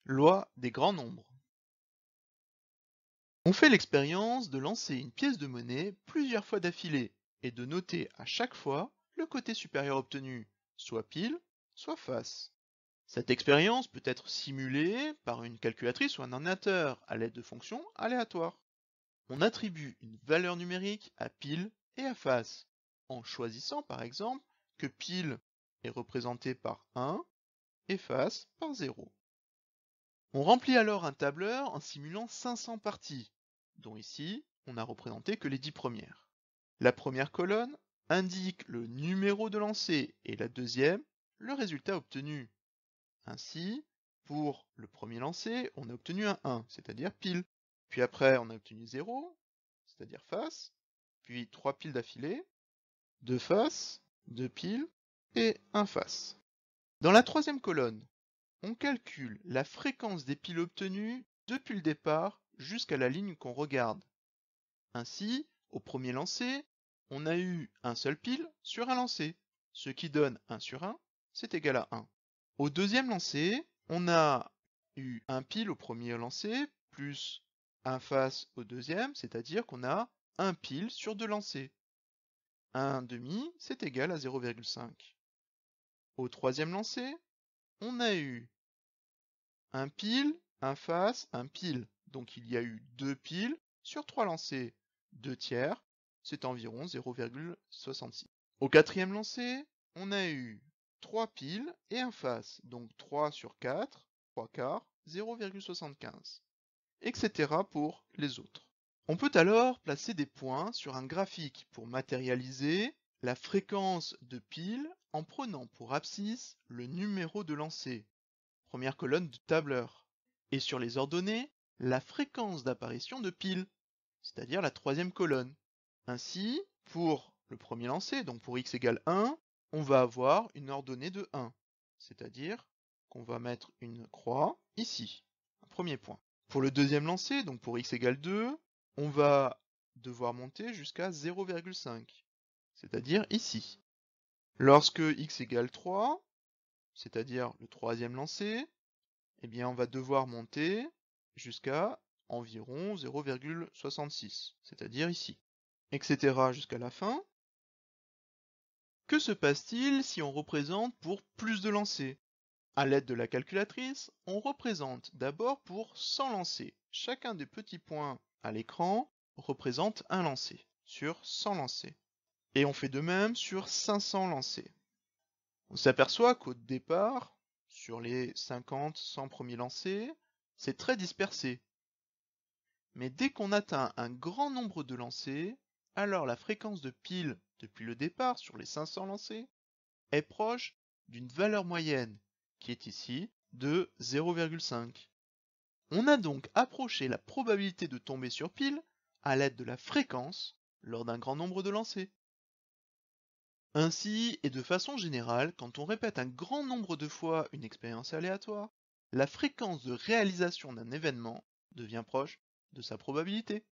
Loi des grands nombres. On fait l'expérience de lancer une pièce de monnaie plusieurs fois d'affilée et de noter à chaque fois le côté supérieur obtenu, soit pile, soit face. Cette expérience peut être simulée par une calculatrice ou un ordinateur à l'aide de fonctions aléatoires. On attribue une valeur numérique à pile et à face, en choisissant par exemple que pile est représenté par 1 et face par 0. On remplit alors un tableur en simulant 500 parties, dont ici, on n'a représenté que les 10 premières. La première colonne indique le numéro de lancer et la deuxième, le résultat obtenu. Ainsi, pour le premier lancer, on a obtenu un 1, c'est-à-dire pile. Puis après, on a obtenu 0, c'est-à-dire face. Puis 3 piles d'affilée, 2 faces, 2 piles et 1 face. Dans la troisième colonne, on calcule la fréquence des piles obtenues depuis le départ jusqu'à la ligne qu'on regarde. Ainsi, au premier lancer, on a eu un seul pile sur un lancer, ce qui donne 1 sur 1, c'est égal à 1. Au deuxième lancer, on a eu un pile au premier lancer, plus un face au deuxième, c'est-à-dire qu'on a un pile sur deux lancers. 1 demi, c'est égal à 0,5. Au troisième lancer, on a eu un pile, un face, un pile. Donc il y a eu deux piles sur trois lancers. 2 tiers, c'est environ 0,66. Au quatrième lancer, on a eu 3 piles et un face. Donc 3 sur 4, 3 quarts, 0,75. Etc. pour les autres. On peut alors placer des points sur un graphique pour matérialiser la fréquence de piles en prenant pour abscisse le numéro de lancer, première colonne du tableur, et sur les ordonnées, la fréquence d'apparition de piles, c'est-à-dire la troisième colonne. Ainsi, pour le premier lancer, donc pour x égale 1, on va avoir une ordonnée de 1, c'est-à-dire qu'on va mettre une croix ici, un premier point. Pour le deuxième lancer, donc pour x égale 2, on va devoir monter jusqu'à 0,5, c'est-à-dire ici. Lorsque x égale 3, c'est-à-dire le troisième lancer, eh bien on va devoir monter jusqu'à environ 0,66, c'est-à-dire ici, etc. jusqu'à la fin. Que se passe-t-il si on représente pour plus de lancers? À l'aide de la calculatrice, on représente d'abord pour 100 lancers. Chacun des petits points à l'écran représente un lancer sur 100 lancers. Et on fait de même sur 500 lancers. On s'aperçoit qu'au départ, sur les 50, 100 premiers lancers, c'est très dispersé. Mais dès qu'on atteint un grand nombre de lancers, alors la fréquence de pile depuis le départ sur les 500 lancers est proche d'une valeur moyenne, qui est ici de 0,5. On a donc approché la probabilité de tomber sur pile à l'aide de la fréquence lors d'un grand nombre de lancers. Ainsi, et de façon générale, quand on répète un grand nombre de fois une expérience aléatoire, la fréquence de réalisation d'un événement devient proche de sa probabilité.